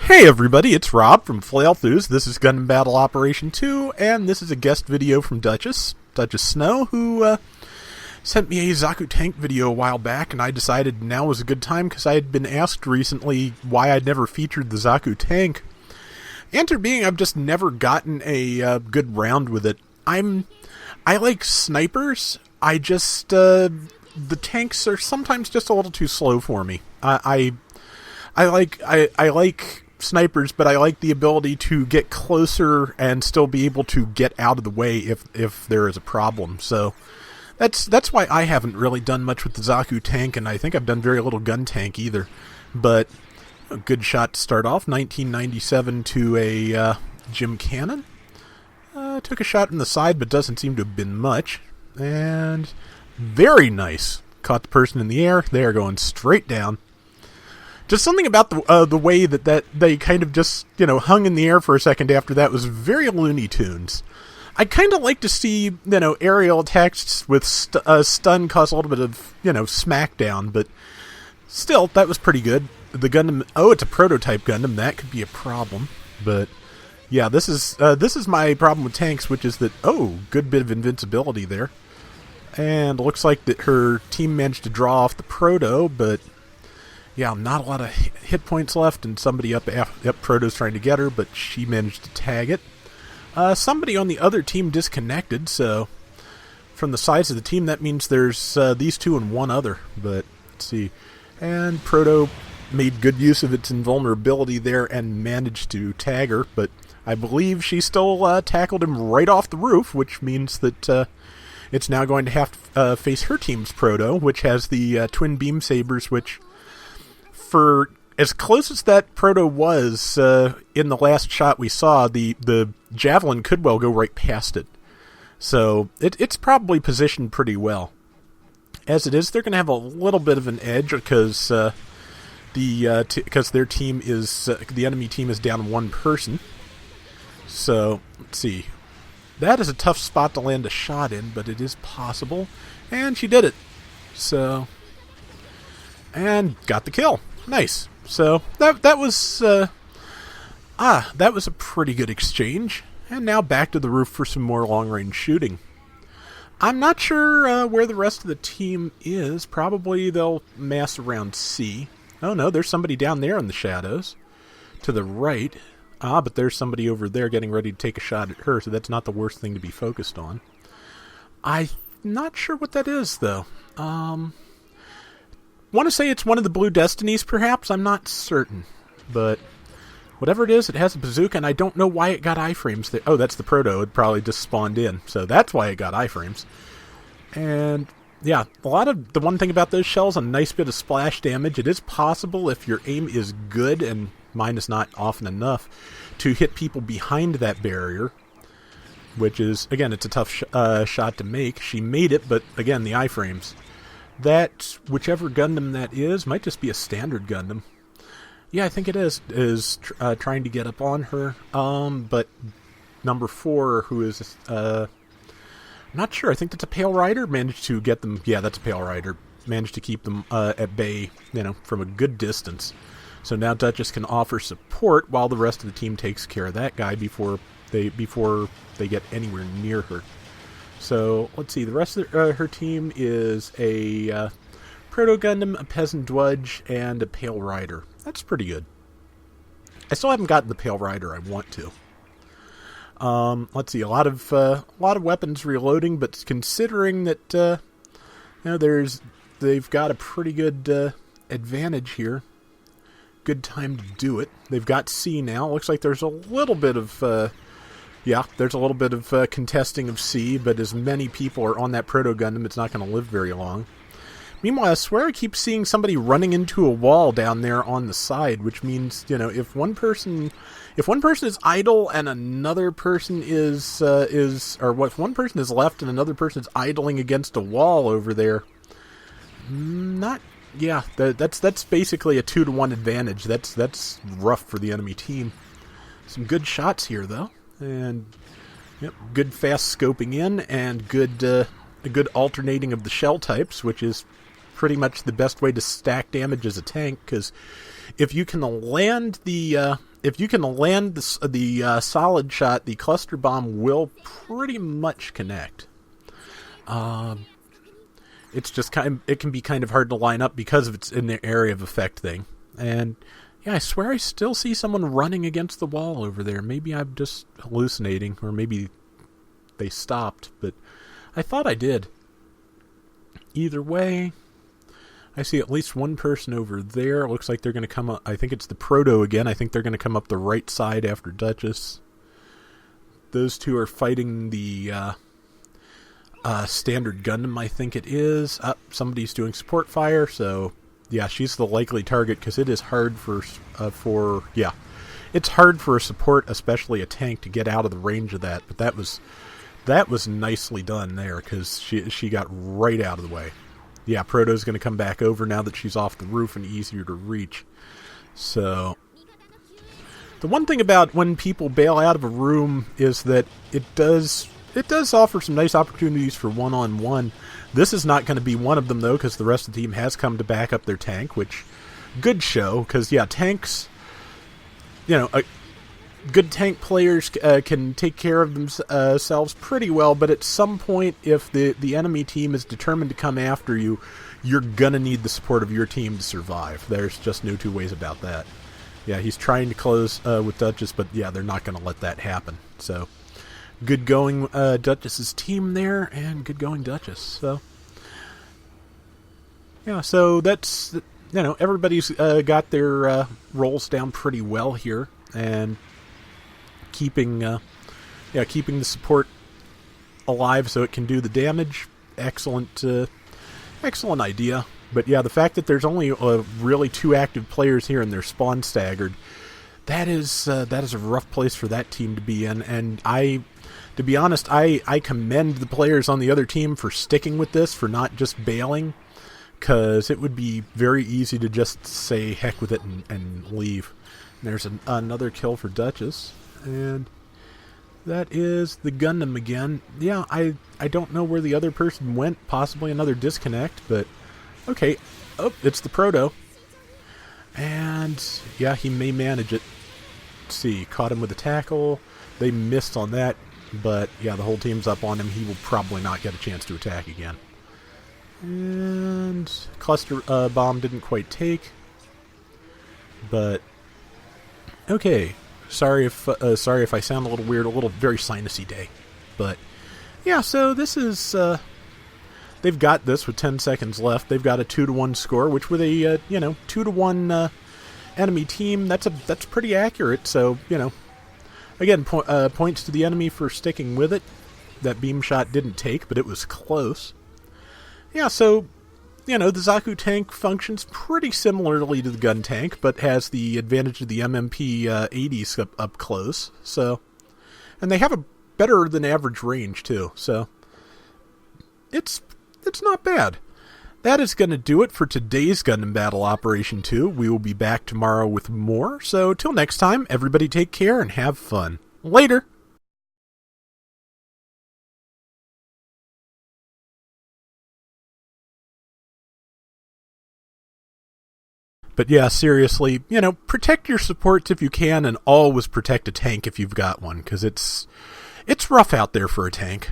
Hey everybody, it's Rob from Flailthroughs. This is Gundam Battle Operation 2, and this is a guest video from Duchess Snow, who sent me a Zaku tank video a while back, and I decided now was a good time because I had been asked recently why I'd never featured the Zaku tank. Answer being, I've just never gotten a good round with it. I like snipers. The tanks are sometimes just a little too slow for me. I like snipers, but I like the ability to get closer and still be able to get out of the way if there is a problem. So that's why I haven't really done much with the Zaku tank, and I think I've done very little gun tank either. But a good shot to start off. 1997 to a Jim Cannon. Took a shot in the side, but doesn't seem to have been much. And very nice. Caught the person in the air. They are going straight down. Just something about the way that they kind of just, hung in the air for a second after that was very Looney Tunes. I'd kind of like to see, aerial attacks with stun cause a little bit of, smackdown, but still, that was pretty good. The Gundam, it's a prototype Gundam, that could be a problem, but yeah, this is my problem with tanks, which is that, good bit of invincibility there. And looks like that her team managed to draw off the proto, but yeah, not a lot of hit points left, and somebody up Proto's trying to get her, but she managed to tag it. Somebody on the other team disconnected, so from the size of the team, that means there's these two and one other, but let's see. And Proto made good use of its invulnerability there and managed to tag her, but I believe she still tackled him right off the roof, which means that it's now going to have to face her team's Proto, which has the twin beam sabers, which, for as close as that Proto was in the last shot we saw, the Javelin could well go right past it. So it's probably positioned pretty well. As it is, they're going to have a little bit of an edge because their team is the enemy team is down one person. So let's see. That is a tough spot to land a shot in, but it is possible, and she did it. So, and got the kill. Nice. So that was a pretty good exchange. And now back to the roof for some more long-range shooting. I'm not sure where the rest of the team is. Probably they'll mass around C. Oh no, there's somebody down there in the shadows to the right. But there's somebody over there getting ready to take a shot at her, so that's not the worst thing to be focused on. I'm not sure what that is, though. Want to say it's one of the Blue Destinies, perhaps? I'm not certain. But whatever it is, it has a bazooka, and I don't know why it got iframes there. Oh, that's the Proto. It probably just spawned in. So that's why it got iframes. And yeah, the one thing about those shells, a nice bit of splash damage. It is possible, if your aim is good, and mine is not often enough, to hit people behind that barrier, which is, again, it's a tough shot to make. She made it, but again, the iframes. That, whichever Gundam that is, might just be a standard Gundam. Yeah, I think it is trying to get up on her. But number 4, who is, not sure, I think that's a Pale Rider, managed to get them, yeah, that's a Pale Rider, managed to keep them at bay, from a good distance. So now Duchess can offer support while the rest of the team takes care of that guy before they get anywhere near her. So let's see. The rest of her team is a Proto Gundam, a Peasant Dwudge, and a Pale Rider. That's pretty good. I still haven't gotten the Pale Rider I want to. Let's see. A lot of weapons reloading, but considering that they've got a pretty good advantage here. Good time to do it. They've got C now. Looks like there's a little bit of contesting of C, but as many people are on that Proto Gundam, it's not going to live very long. Meanwhile, I swear I keep seeing somebody running into a wall down there on the side, which means, if one person is idle and another person if one person is left and another person is idling against a wall over there, that's basically a 2-to-1 advantage. That's rough for the enemy team. Some good shots here, though, and good fast scoping in and good alternating of the shell types, which is pretty much the best way to stack damage as a tank, because if you can land the solid shot, the cluster bomb will pretty much connect. It's just it can be kind of hard to line up because of it's in the area of effect thing. And yeah, I swear I still see someone running against the wall over there. Maybe I'm just hallucinating, or maybe they stopped, but I thought I did. Either way, I see at least one person over there. It looks like they're going to come up. I think it's the Proto again. I think they're going to come up the right side after Duchess. Those two are fighting the standard Gundam, I think it is. Somebody's doing support fire, so yeah, she's the likely target, because it is hard it's hard for a support, especially a tank, to get out of the range of that. But that was nicely done there, because she got right out of the way. Yeah, Proto's going to come back over now that she's off the roof and easier to reach. So the one thing about when people bail out of a room is that it does offer some nice opportunities for one-on-one. This is not going to be one of them, though, because the rest of the team has come to back up their tank, which, good show, because, yeah, tanks, good tank players can take care of themselves pretty well, but at some point, if the enemy team is determined to come after you, you're going to need the support of your team to survive. There's just no two ways about that. Yeah, he's trying to close with Duchess, but, yeah, they're not going to let that happen, so... Good going Duchess's team there, and good going Duchess. So, yeah, so that's, everybody's got their roles down pretty well here, and keeping the support alive so it can do the damage. Excellent idea. But yeah, the fact that there's only really 2 active players here and they're spawn staggered, that is a rough place for that team to be in, and to be honest, I commend the players on the other team for sticking with this, for not just bailing, because it would be very easy to just say heck with it and leave. And there's another kill for Duchess, and that is the Gundam again. Yeah, I don't know where the other person went, possibly another disconnect, but okay. Oh, it's the Proto. And yeah, he may manage it. Let's see, caught him with a tackle. They missed on that. But, yeah, the whole team's up on him. He will probably not get a chance to attack again. And cluster bomb didn't quite take. But, okay. Sorry if I sound a little weird, very sinusy day. But, yeah, so this is... they've got this with 10 seconds left. They've got a 2-1 score, which with a, 2-1 enemy team, that's pretty accurate. So, again, points to the enemy for sticking with it. That beam shot didn't take, but it was close. Yeah, so, the Zaku tank functions pretty similarly to the gun tank, but has the advantage of the MMP 80s up close. So, and they have a better than average range, too. So, it's not bad. That is going to do it for today's Gundam Battle Operation 2. We will be back tomorrow with more. So, till next time, everybody take care and have fun. Later! But yeah, seriously, protect your supports if you can, and always protect a tank if you've got one, because it's rough out there for a tank.